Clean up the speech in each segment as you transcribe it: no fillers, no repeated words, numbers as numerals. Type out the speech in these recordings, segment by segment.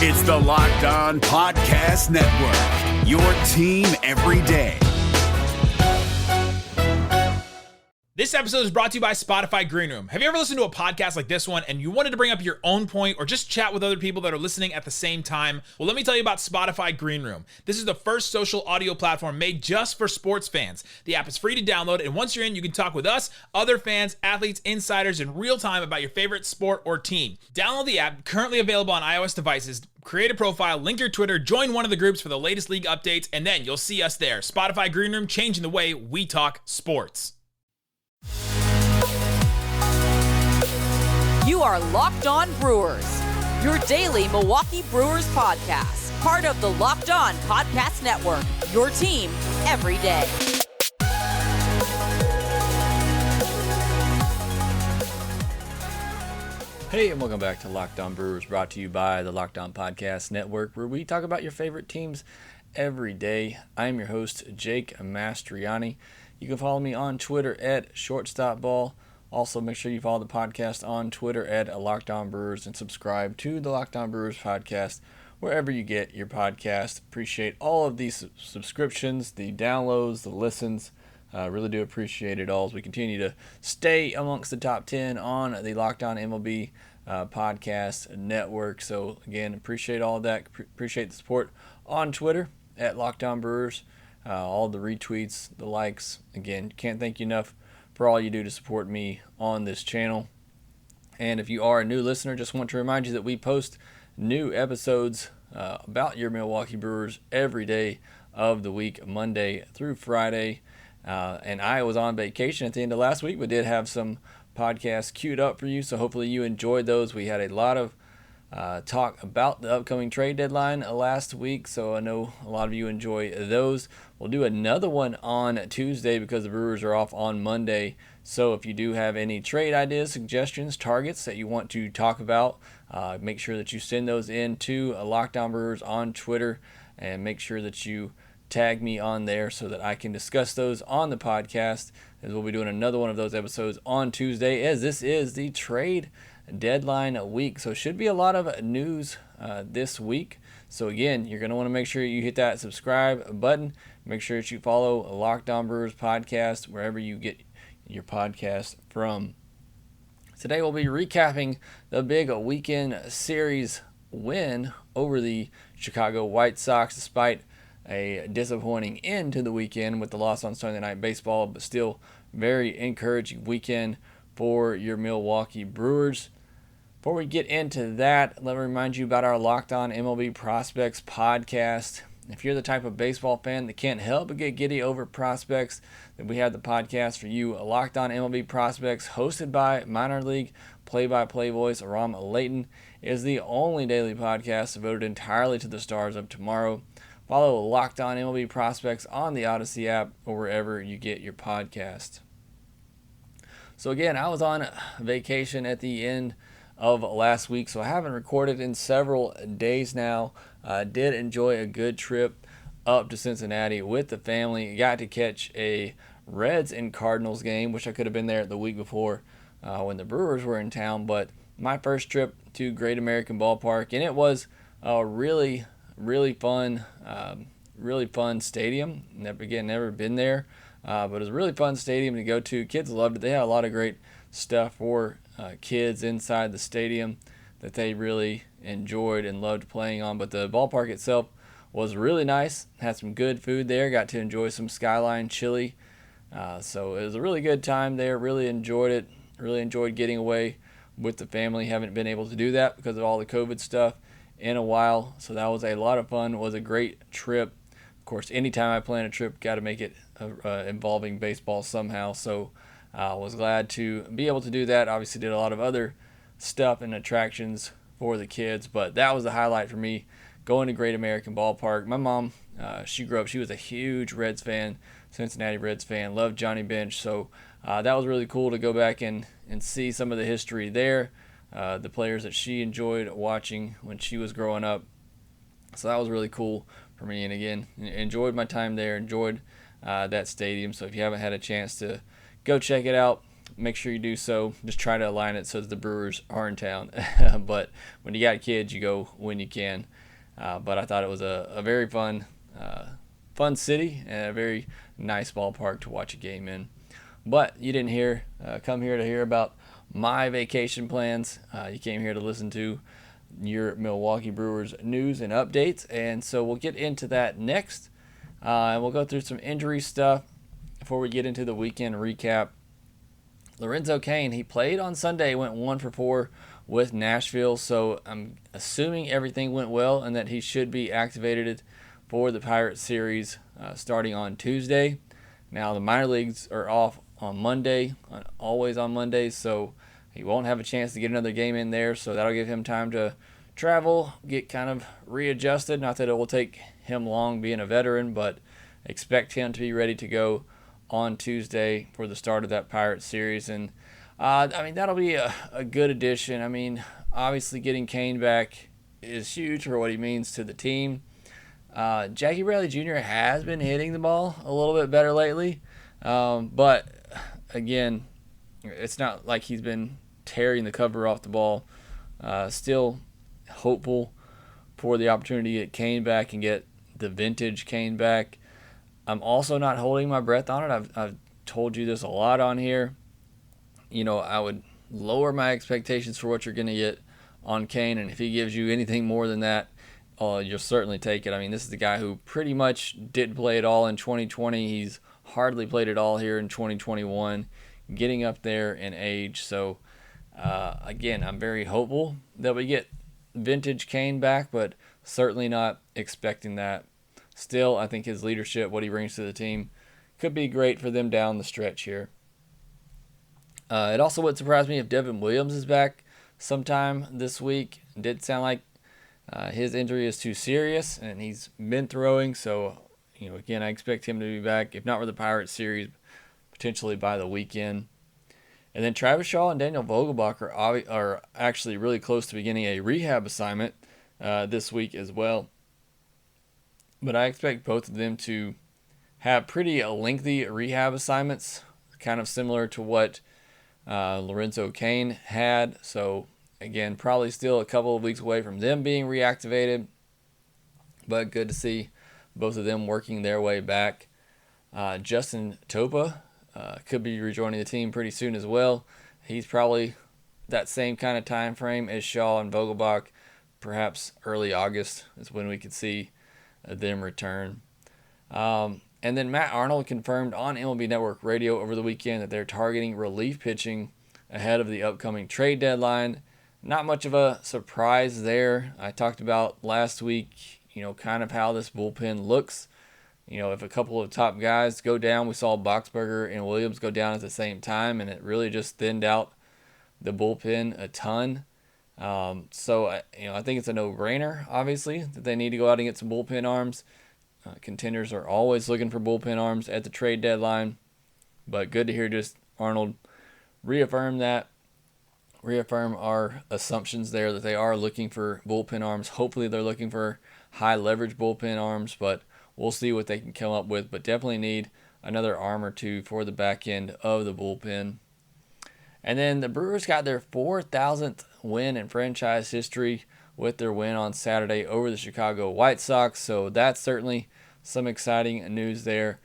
It's the Locked On Podcast Network, your team every day. This episode is brought to you by Spotify Green Room. Have you ever listened to a podcast like this one and you wanted to bring up your own point or just chat with other people that are listening at the same time? Well, let me tell you about Spotify Green Room. This is the first social audio platform made just for sports fans. The app is free to download, and once you're in, you can talk with us, other fans, athletes, insiders in real time about your favorite sport or team. Download the app, currently available on iOS devices. Create a profile, link your Twitter, join one of the groups for the latest league updates, and then you'll see us there. Spotify Green Room, changing the way we talk sports. You are Locked On Brewers, your daily Milwaukee Brewers podcast, part of the Locked On Podcast Network, your team every day. Hey, and welcome back to Locked On Brewers, brought to you by the Locked On Podcast Network, where we talk about your favorite teams every day. I'm your host, Jake Mastriani. You can follow me on Twitter at ShortstopBall. Also, make sure you follow the podcast on Twitter at Locked On Brewers and subscribe to the Locked On Brewers podcast wherever you get your podcast. Appreciate all of these subscriptions, the downloads, the listens. Really do appreciate it all as we continue to stay amongst the top 10 on the Locked On MLB podcast network. So, again, appreciate all of that. Appreciate the support on Twitter at Locked On Brewers. All the retweets, the likes. Again, can't thank you enough for all you do to support me on this channel. And if you are a new listener, just want to remind you that we post new episodes about your Milwaukee Brewers every day of the week, Monday through Friday. And I was on vacation at the end of last week, but did have some podcasts queued up for you, so hopefully you enjoyed those. We had a lot of talk about the upcoming trade deadline last week, so I know a lot of you enjoy those. We'll do another one on Tuesday because the Brewers are off on Monday. So if you do have any trade ideas, suggestions, targets that you want to talk about, make sure that you send those in to Locked On Brewers on Twitter, and make sure that you tag me on there so that I can discuss those on the podcast, as we'll be doing another one of those episodes on Tuesday, as this is the trade deadline week. So it should be a lot of news this week. So again, you're going to want to make sure you hit that subscribe button. Make sure that you follow Locked On Brewers podcast wherever you get your podcast from. Today we'll be recapping the big weekend series win over the Chicago White Sox, despite a disappointing end to the weekend with the loss on Sunday Night Baseball, but still very encouraging weekend for your Milwaukee Brewers. Before we get into that, let me remind you about our Locked On MLB Prospects podcast. If you're the type of baseball fan that can't help but get giddy over prospects, then we have the podcast for you, Locked On MLB Prospects, hosted by minor league play-by-play voice Aram Layton. It is the only daily podcast devoted entirely to the stars of tomorrow. Follow Locked On MLB Prospects on the Odyssey app or wherever you get your podcast. So again, I was on vacation at the end of last week, so I haven't recorded in several days now. I did enjoy a good trip up to Cincinnati with the family. Got to catch a Reds and Cardinals game, which I could have been there the week before when the Brewers were in town, but my first trip to Great American Ballpark, and it was a really fun stadium. Never been there, but it was a really fun stadium to go to. Kids loved it. They had a lot of great stuff for kids inside the stadium that they really enjoyed and loved playing on. But the ballpark itself was really nice. Had some good food there. Got to enjoy some Skyline chili. So it was a really good time there. Really enjoyed it. Really enjoyed getting away with the family. Haven't been able to do that because of all the COVID stuff in a while. So that was a lot of fun. It was a great trip. Of course, anytime I plan a trip, got to make it involving baseball somehow. So I was glad to be able to do that. Obviously did a lot of other stuff and attractions for the kids, but that was the highlight for me, going to Great American Ballpark. My mom, she grew up, she was a huge Reds fan, Cincinnati Reds fan, loved Johnny Bench. So that was really cool to go back and see some of the history there, the players that she enjoyed watching when she was growing up. So that was really cool for me. And again, enjoyed my time there, enjoyed that stadium. So if you haven't had a chance to go check it out, make sure you do so. Just try to align it so that the Brewers are in town. But when you got kids, you go when you can. But I thought it was a very fun city and a very nice ballpark to watch a game in. But you didn't come here to hear about my vacation plans. You came here to listen to your Milwaukee Brewers news and updates. And so we'll get into that next. And we'll go through some injury stuff before we get into the weekend recap. Lorenzo Cain, he played on Sunday, went 1 for 4 with Nashville. So I'm assuming everything went well and that he should be activated for the Pirates series starting on Tuesday. Now, the minor leagues are off on Monday, always on Mondays, so he won't have a chance to get another game in there, so that'll give him time to travel, get kind of readjusted. Not that it will take him long being a veteran, but expect him to be ready to go on Tuesday for the start of that Pirates series. And, that'll be a good addition. Obviously getting Kane back is huge for what he means to the team. Jackie Bradley Jr. has been hitting the ball a little bit better lately, but again, it's not like he's been tearing the cover off the ball. Still hopeful for the opportunity to get Kane back and get the vintage Kane back. I'm also not holding my breath on it. I've told you this a lot on here. I would lower my expectations for what you're going to get on Kane, and if he gives you anything more than that, you'll certainly take it. This is the guy who pretty much didn't play at all in 2020. He's hardly played at all here in 2021, getting up there in age. So, again, I'm very hopeful that we get vintage Kane back, but certainly not expecting that. Still, I think his leadership, what he brings to the team, could be great for them down the stretch here. It also would surprise me if Devin Williams is back sometime this week. It did sound like his injury is too serious, and he's been throwing. So, again, I expect him to be back, if not for the Pirates series, potentially by the weekend. And then Travis Shaw and Daniel Vogelbach are actually really close to beginning a rehab assignment this week as well. But I expect both of them to have pretty lengthy rehab assignments, kind of similar to what Lorenzo Cain had. So, again, probably still a couple of weeks away from them being reactivated, but good to see both of them working their way back. Justin Topa could be rejoining the team pretty soon as well. He's probably that same kind of time frame as Shaw and Vogelbach. Perhaps early August is when we could see them return. And then Matt Arnold confirmed on MLB Network Radio over the weekend that they're targeting relief pitching ahead of the upcoming trade deadline. Not much of a surprise there. I talked about last week, kind of how this bullpen looks. If a couple of top guys go down, we saw Boxberger and Williams go down at the same time, and it really just thinned out the bullpen a ton. So I think it's a no-brainer, obviously, that they need to go out and get some bullpen arms. Contenders are always looking for bullpen arms at the trade deadline, but good to hear just Arnold reaffirm our assumptions there that they are looking for bullpen arms. Hopefully they're looking for high leverage bullpen arms, but we'll see what they can come up with. But definitely need another arm or two for the back end of the bullpen. And then the Brewers got their 4,000th win in franchise history with their win on Saturday over the Chicago White Sox. So that's certainly some exciting news there.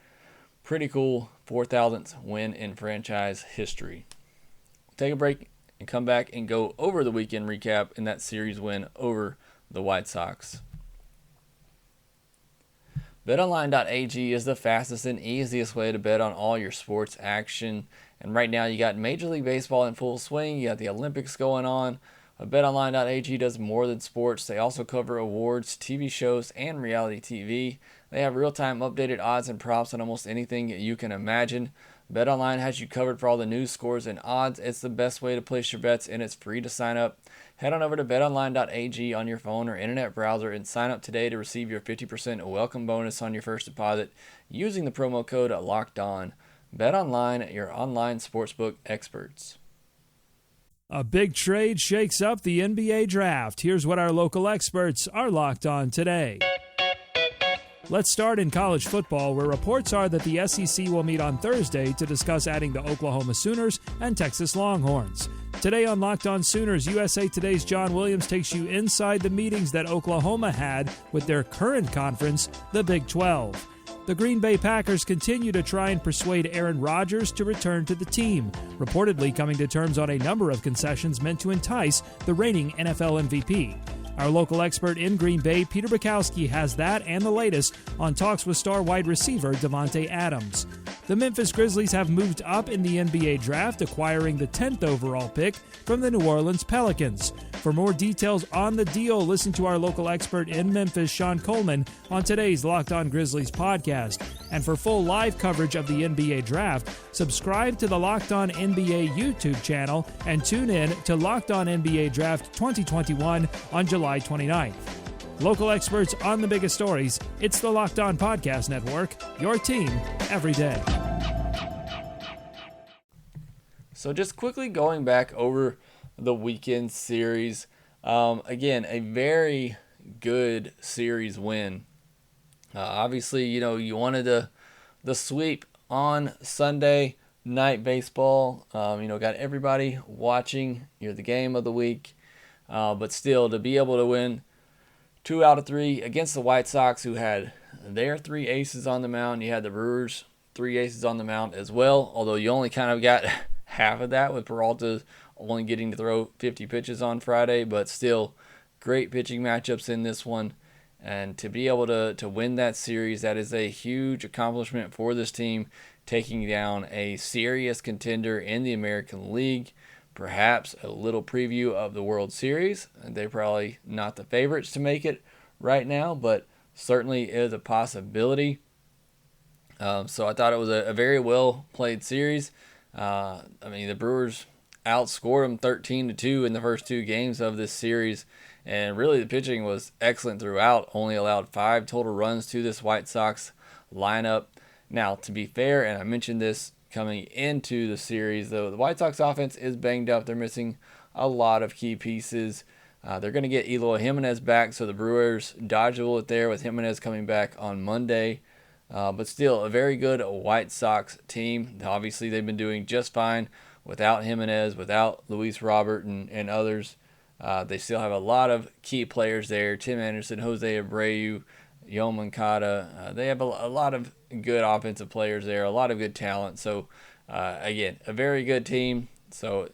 Pretty cool 4,000th win in franchise history. Take a break and come back and go over the weekend recap in that series win over the White Sox. BetOnline.ag is the fastest and easiest way to bet on all your sports action. And right now you got Major League Baseball in full swing. You got the Olympics going on. BetOnline.ag does more than sports. They also cover awards, TV shows, and reality TV. They have real-time updated odds and props on almost anything you can imagine. BetOnline has you covered for all the news, scores, and odds. It's the best way to place your bets, and it's free to sign up. Head on over to betonline.ag on your phone or internet browser and sign up today to receive your 50% welcome bonus on your first deposit using the promo code LOCKEDON. BetOnline, your online sportsbook experts. A big trade shakes up the NBA draft. Here's what our local experts are locked on today. Let's start in college football, where reports are that the SEC will meet on Thursday to discuss adding the Oklahoma Sooners and Texas Longhorns. Today on Locked On Sooners, USA Today's John Williams takes you inside the meetings that Oklahoma had with their current conference, the Big 12. The Green Bay Packers continue to try and persuade Aaron Rodgers to return to the team, reportedly coming to terms on a number of concessions meant to entice the reigning NFL MVP. Our local expert in Green Bay, Peter Bukowski, has that and the latest on talks with star wide receiver Davante Adams. The Memphis Grizzlies have moved up in the NBA draft, acquiring the 10th overall pick from the New Orleans Pelicans. For more details on the deal, listen to our local expert in Memphis, Sean Coleman, on today's Locked On Grizzlies podcast. And for full live coverage of the NBA draft, subscribe to the Locked On NBA YouTube channel and tune in to Locked On NBA Draft 2021 on July 29th. Local experts on the biggest stories. It's the Locked On Podcast Network, your team every day. So just quickly going back over the weekend series. Again, a very good series win. Obviously, you wanted the sweep on Sunday night baseball. Got everybody watching the game of the week. But still, to be able to win 2 out of 3 against the White Sox, who had their 3 aces on the mound. You had the Brewers 3 aces on the mound as well, although you only kind of got half of that with Peralta only getting to throw 50 pitches on Friday, but still great pitching matchups in this one. And to be able to win that series, that is a huge accomplishment for this team, taking down a serious contender in the American League. Perhaps a little preview of the World Series. They're probably not the favorites to make it right now, but certainly is a possibility. So I thought it was a very well played series. The Brewers outscored them 13-2 in the first 2 games of this series, and really the pitching was excellent throughout. Only allowed 5 total runs to this White Sox lineup. Now, to be fair, and I mentioned this coming into the series, though, the White Sox offense is banged up. They're missing a lot of key pieces. They're going to get Eloy Jimenez back, so the Brewers dodged a bullet there with Jimenez coming back on Monday. But still, a very good White Sox team. Obviously, they've been doing just fine without Jimenez, without Luis Robert and others. They still have a lot of key players there. Tim Anderson, Jose Abreu, Yoan Moncada. They have a lot of good offensive players there, a lot of good talent. So, again, a very good team. So,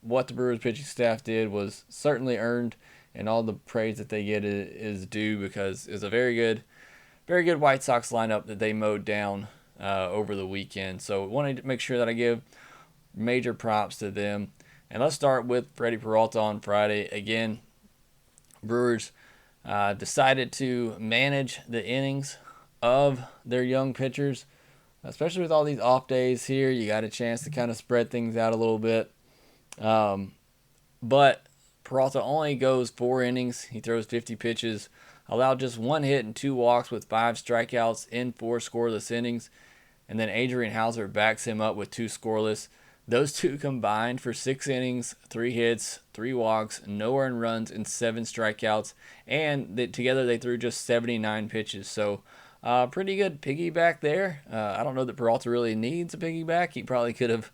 what the Brewers pitching staff did was certainly earned, and all the praise that they get is due, because it's a very good White Sox lineup that they mowed down over the weekend. So, I wanted to make sure that I give major props to them. And let's start with Freddie Peralta on Friday. Again, Brewers decided to manage the innings of their young pitchers, especially with all these off days here. You got a chance to kind of spread things out a little bit. But Peralta only goes 4 innings. He throws 50 pitches, allowed just 1 hit and 2 walks with 5 strikeouts in 4 scoreless innings. And then Adrian Hauser backs him up with 2 scoreless. Those 2 combined for 6 innings, 3 hits, 3 walks, no earned runs, and 7 strikeouts. And together they threw just 79 pitches. So pretty good piggyback there. I don't know that Peralta really needs a piggyback. He probably could have,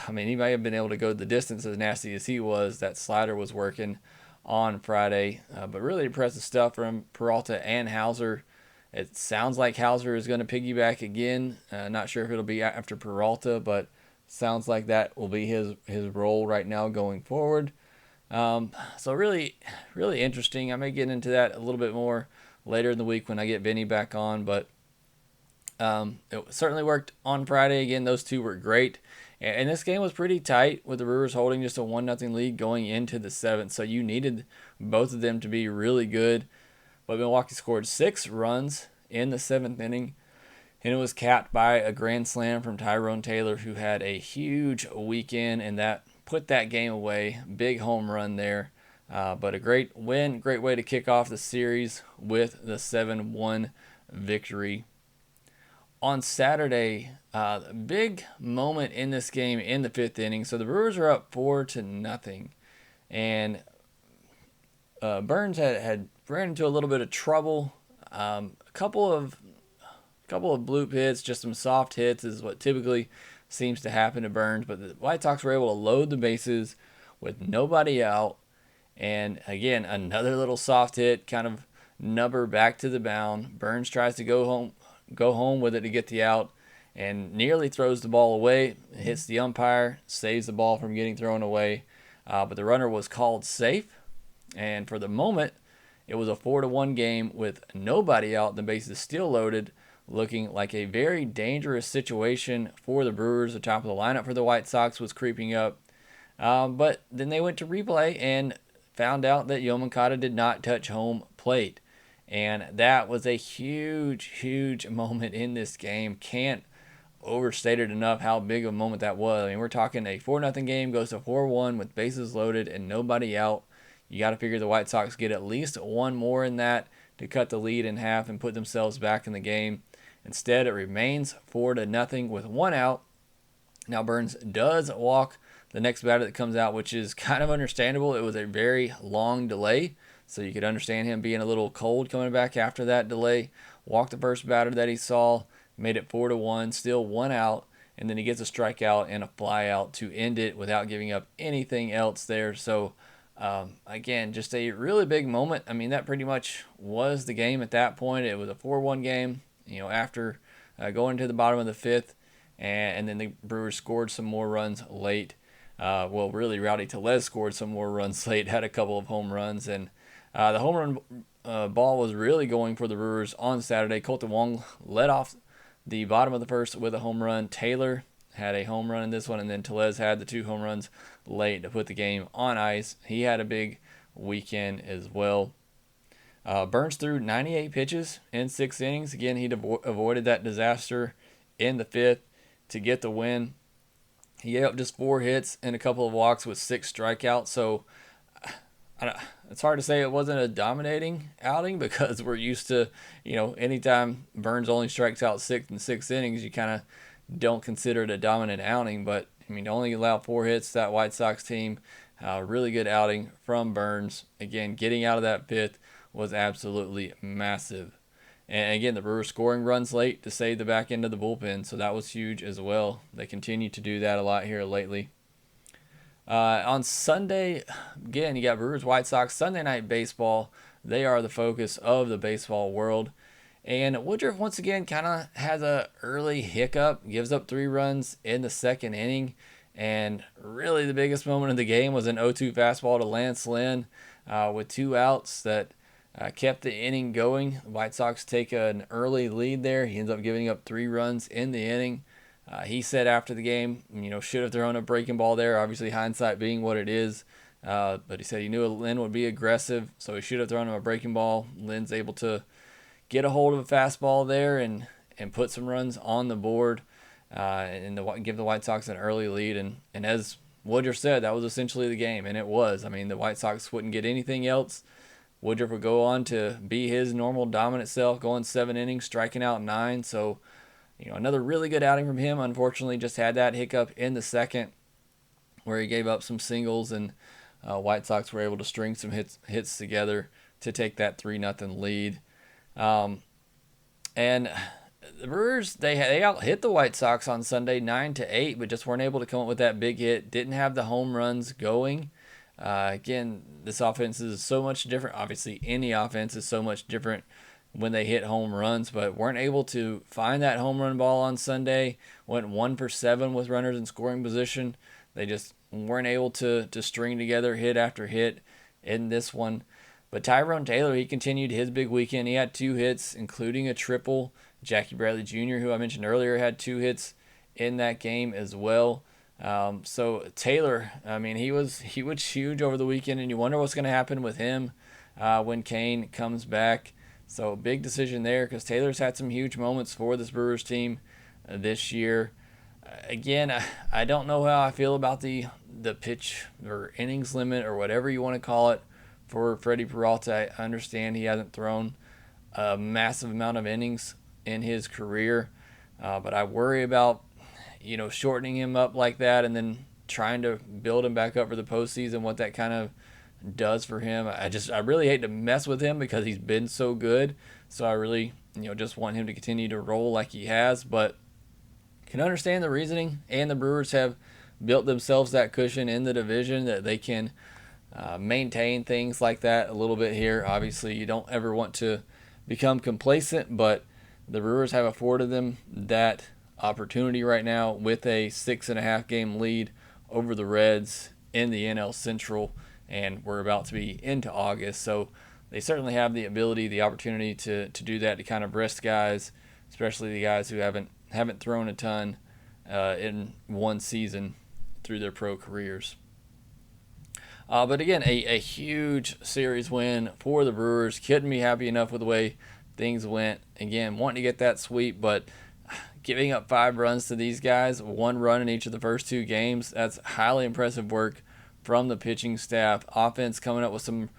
he might have been able to go the distance as nasty as he was. That slider was working on Friday. But really impressive stuff from Peralta and Hauser. It sounds like Hauser is going to piggyback again. Not sure if it'll be after Peralta, but sounds like that will be his role right now going forward. So really, really interesting. I may get into that a little bit more later in the week when I get Vinny back on, but it certainly worked on Friday. Again, those 2 were great. And this game was pretty tight with the Brewers holding just a 1-0 lead going into the 7th. So you needed both of them to be really good. But Milwaukee scored 6 runs in the 7th inning. And it was capped by a grand slam from Tyrone Taylor, who had a huge weekend, and that put that game away. Big home run there. But a great win, great way to kick off the series with the 7-1 victory. On Saturday, big moment in this game in the 5th inning. So the Brewers are up 4-0. And Burns had ran into a little bit of trouble A couple of bloop hits, just some soft hits is what typically seems to happen to Burns. But the White Sox were able to load the bases with nobody out. And again, another little soft hit, kind of nubber back to the mound. Burns tries to go home with it to get the out, and nearly throws the ball away. It hits the umpire, saves the ball from getting thrown away. But the runner was called safe. And for the moment, it was a 4-1 game with nobody out. The bases still loaded, looking like a very dangerous situation for the Brewers. The top of the lineup for the White Sox was creeping up. But then they went to replay and found out that Yoan Moncada did not touch home plate. And that was a huge, huge moment in this game. Can't overstate it enough how big of a moment that was. I mean, we're talking a 4-0 game goes to 4-1 with bases loaded and nobody out. You got to figure the White Sox get at least one more in that to cut the lead in half and put themselves back in the game. Instead, it remains 4-0 with one out. Now, Burns does walk the next batter that comes out, which is kind of understandable. It was a very long delay, so you could understand him being a little cold coming back after that delay. Walked the first batter that he saw, made it 4-1, still one out, and then he gets a strikeout and a fly out to end it without giving up anything else there. So, again, just a really big moment. I mean, that pretty much was the game at that point. It was a 4-1 game, after going to the bottom of the fifth, and then the Brewers scored some more runs late. Really, Rowdy Tellez scored some more runs late, had a couple of home runs, and the home run ball was really going for the Brewers on Saturday. Colton Wong led off the bottom of the first with a home run. Taylor had a home run in this one, and then Tellez had the 2 home runs late to put the game on ice. He had a big weekend as well. Burns threw 98 pitches in 6 innings. Again, he avoided that disaster in the 5th to get the win. He gave up just 4 hits and a couple of walks with 6 strikeouts. So it's hard to say it wasn't a dominating outing, because we're used to, anytime Burns only strikes out 6 in 6 innings, you kind of don't consider it a dominant outing. But, to only allow 4 hits, that White Sox team, really good outing from Burns. Again, getting out of that 5th was absolutely massive. And again, the Brewers scoring runs late to save the back end of the bullpen, so that was huge as well. They continue to do that a lot here lately. On Sunday, again, you got Brewers White Sox Sunday Night Baseball. They are the focus of the baseball world. And Woodruff once again kind of has a early hiccup, gives up 3 runs in the 2nd inning. And really the biggest moment of the game was an 0-2 fastball to Lance Lynn with 2 outs that kept the inning going. The White Sox take an early lead there. He ends up giving up 3 runs in the inning. He said after the game, should have thrown a breaking ball there. Obviously, hindsight being what it is. But he said he knew Lynn would be aggressive, so he should have thrown him a breaking ball. Lynn's able to get a hold of a fastball there and put some runs on the board and give the White Sox an early lead. And as Woodruff said, that was essentially the game, and it was. I mean, the White Sox wouldn't get anything else. Woodruff would go on to be his normal dominant self, going 7 innings, striking out 9. So, another really good outing from him. Unfortunately, just had that hiccup in the 2nd where he gave up some singles, and White Sox were able to string some hits together to take that 3-0 lead. And the Brewers, they out-hit the White Sox on Sunday 9-8, but just weren't able to come up with that big hit. Didn't have the home runs going. Again, this offense is so much different. Obviously, any offense is so much different when they hit home runs, but weren't able to find that home run ball on Sunday. Went 1 for 7 with runners in scoring position. They just weren't able to string together hit after hit in this one. But Tyrone Taylor, he continued his big weekend. He had 2 hits, including a triple. Jackie Bradley Jr., who I mentioned earlier, had 2 hits in that game as well. So Taylor, I mean, he was huge over the weekend, and you wonder what's going to happen with him when Kane comes back. So big decision there, because Taylor's had some huge moments for this Brewers team this year. Again, I don't know how I feel about the pitch or innings limit or whatever you want to call it for Freddie Peralta. I understand he hasn't thrown a massive amount of innings in his career, but I worry about shortening him up like that and then trying to build him back up for the postseason, what that kind of does for him. I really hate to mess with him because he's been so good. So I really, just want him to continue to roll like he has, but can understand the reasoning, and the Brewers have built themselves that cushion in the division that they can maintain things like that a little bit here. Obviously, you don't ever want to become complacent, but the Brewers have afforded them that opportunity right now with a 6.5 game lead over the Reds in the NL Central, and we're about to be into August, so they certainly have the ability, the opportunity to do that, to kind of rest guys, especially the guys who haven't thrown a ton in one season through their pro careers. But again, a huge series win for the Brewers. Couldn't be happy enough with the way things went. Again, wanting to get that sweep, but giving up 5 runs to these guys, 1 run in each of the first 2 games, that's highly impressive work from the pitching staff. Offense coming up with some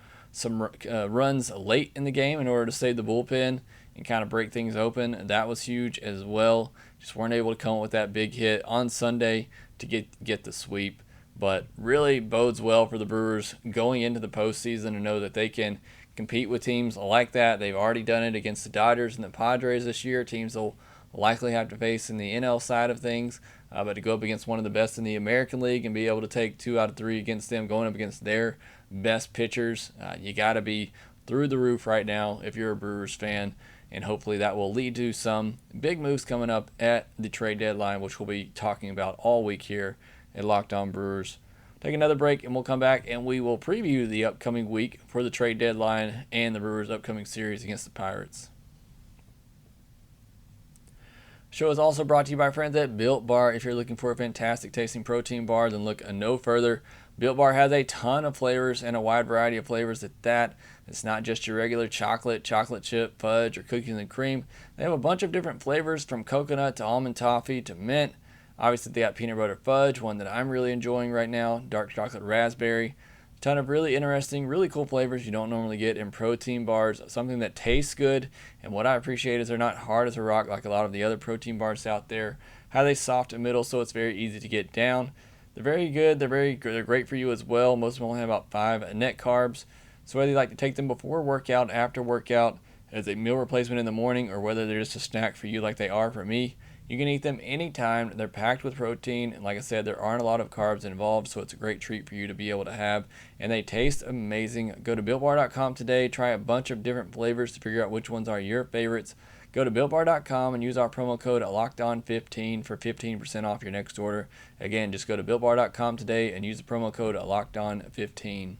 runs late in the game in order to save the bullpen and kind of break things open. That was huge as well. Just weren't able to come up with that big hit on Sunday to get the sweep. But really bodes well for the Brewers going into the postseason to know that they can compete with teams like that. They've already done it against the Dodgers and the Padres this year, teams they'll likely have to face in the NL side of things. But to go up against one of the best in the American League and be able to take 2 out of 3 against them, going up against their best pitchers, you got to be through the roof right now if you're a Brewers fan. And hopefully that will lead to some big moves coming up at the trade deadline, which we'll be talking about all week here at Locked On Brewers. Take another break and we'll come back and we will preview the upcoming week for the trade deadline and the Brewers' upcoming series against the Pirates. Show is also brought to you by friends at Built Bar. If you're looking for a fantastic tasting protein bar, then look no further. Built Bar has a ton of flavors and a wide variety of flavors at that. It's not just your regular chocolate chip, fudge, or cookies and cream. They have a bunch of different flavors from coconut to almond toffee to mint. Obviously, they got peanut butter fudge, one that I'm really enjoying right now, dark chocolate raspberry. A ton of really interesting, really cool flavors you don't normally get in protein bars, something that tastes good. And what I appreciate is they're not hard as a rock like a lot of the other protein bars out there. Have a soft middle, so it's very easy to get down. They're very good. They're great for you as well. Most of them only have about 5 net carbs. So whether you like to take them before workout, after workout, as a meal replacement in the morning, or whether they're just a snack for you like they are for me, you can eat them anytime. They're packed with protein, and like I said, there aren't a lot of carbs involved, so it's a great treat for you to be able to have, and they taste amazing. Go to BuiltBar.com today, try a bunch of different flavors to figure out which ones are your favorites. Go to BuiltBar.com and use our promo code LOCKEDON15 for 15% off your next order. Again, just go to BuiltBar.com today and use the promo code LOCKEDON15.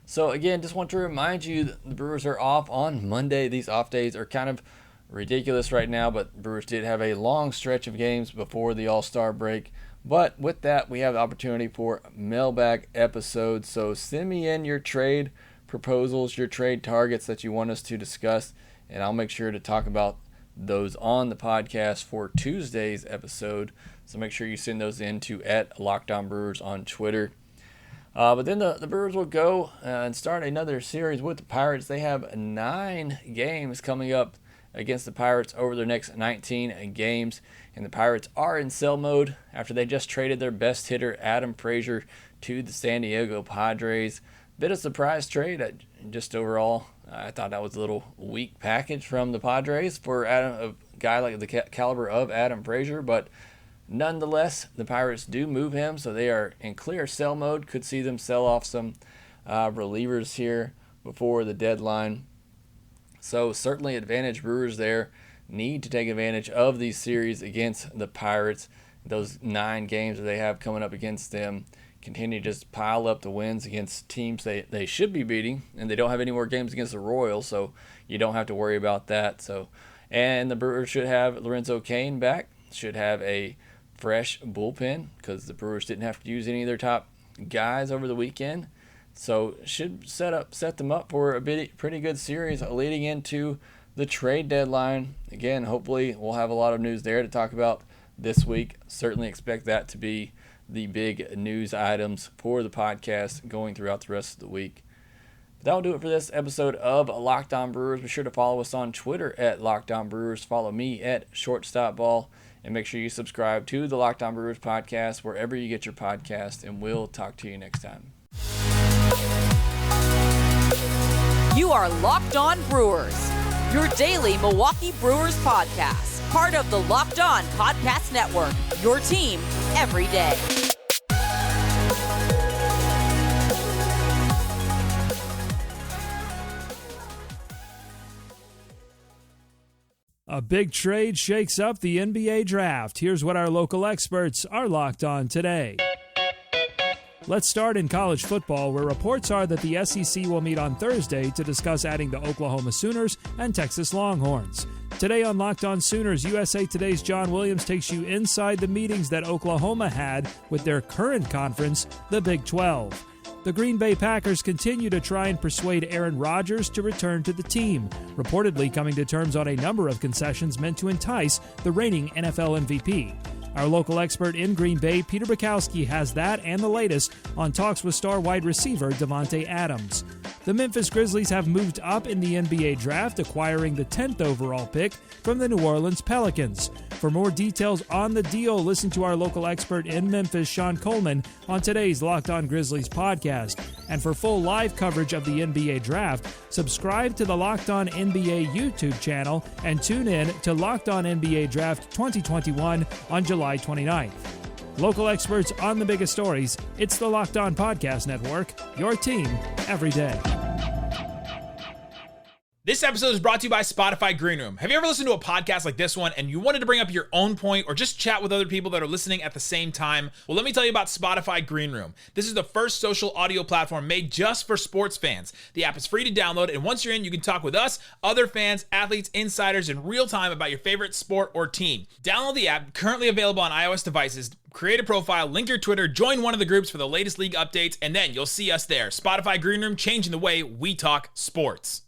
So again, just want to remind you that the Brewers are off on Monday. These off days are kind of ridiculous right now, but Brewers did have a long stretch of games before the All-Star break. But with that, we have the opportunity for mailbag episodes. So send me in your trade proposals, your trade targets that you want us to discuss, and I'll make sure to talk about those on the podcast for Tuesday's episode. So make sure you send those in to @LockedOnBrewers on Twitter. But then the Brewers will go and start another series with the Pirates. They have 9 games coming up against the Pirates over their next 19 games. And the Pirates are in sell mode after they just traded their best hitter, Adam Frazier, to the San Diego Padres. Bit of surprise trade. Just overall, I thought that was a little weak package from the Padres for a guy like the caliber of Adam Frazier. But nonetheless, the Pirates do move him, so they are in clear sell mode. Could see them sell off some relievers here before the deadline. So certainly advantage Brewers there. Need to take advantage of these series against the Pirates. Those 9 games that they have coming up against them. Continue to just pile up the wins against teams they should be beating. And they don't have any more games against the Royals, so you don't have to worry about that. And the Brewers should have Lorenzo Cain back. Should have a fresh bullpen because the Brewers didn't have to use any of their top guys over the weekend. So should set them up for a pretty good series leading into the trade deadline. Again, hopefully we'll have a lot of news there to talk about this week. Certainly expect that to be the big news items for the podcast going throughout the rest of the week. But that'll do it for this episode of Locked On Brewers. Be sure to follow us on Twitter @LockedOnBrewers. Follow me @ShortstopBall. And make sure you subscribe to the Locked On Brewers podcast wherever you get your podcast. And we'll talk to you next time. are Locked On Brewers, your daily Milwaukee Brewers podcast, part of the Locked On Podcast Network, your team every day. A big trade shakes up the NBA draft. Here's what our local experts are locked on today. Let's start in college football, where reports are that the SEC will meet on Thursday to discuss adding the Oklahoma Sooners and Texas Longhorns. Today on Locked On Sooners, USA Today's John Williams takes you inside the meetings that Oklahoma had with their current conference, the Big 12. The Green Bay Packers continue to try and persuade Aaron Rodgers to return to the team, reportedly coming to terms on a number of concessions meant to entice the reigning NFL MVP. Our local expert in Green Bay, Peter Bukowski, has that and the latest on talks with star wide receiver Davante Adams. The Memphis Grizzlies have moved up in the NBA draft, acquiring the 10th overall pick from the New Orleans Pelicans. For more details on the deal, listen to our local expert in Memphis, Sean Coleman, on today's Locked On Grizzlies podcast. And for full live coverage of the NBA draft, subscribe to the Locked On NBA YouTube channel and tune in to Locked On NBA Draft 2021 on July 29th. Local experts on the biggest stories. It's the Locked On Podcast Network, your team every day. This episode is brought to you by Spotify Green Room. Have you ever listened to a podcast like this one and you wanted to bring up your own point or just chat with other people that are listening at the same time? Well, let me tell you about Spotify Green Room. This is the first social audio platform made just for sports fans. The app is free to download, and once you're in, you can talk with us, other fans, athletes, insiders in real time about your favorite sport or team. Download the app, currently available on iOS devices. Create a profile, link your Twitter, join one of the groups for the latest league updates, and then you'll see us there. Spotify Green Room, changing the way we talk sports.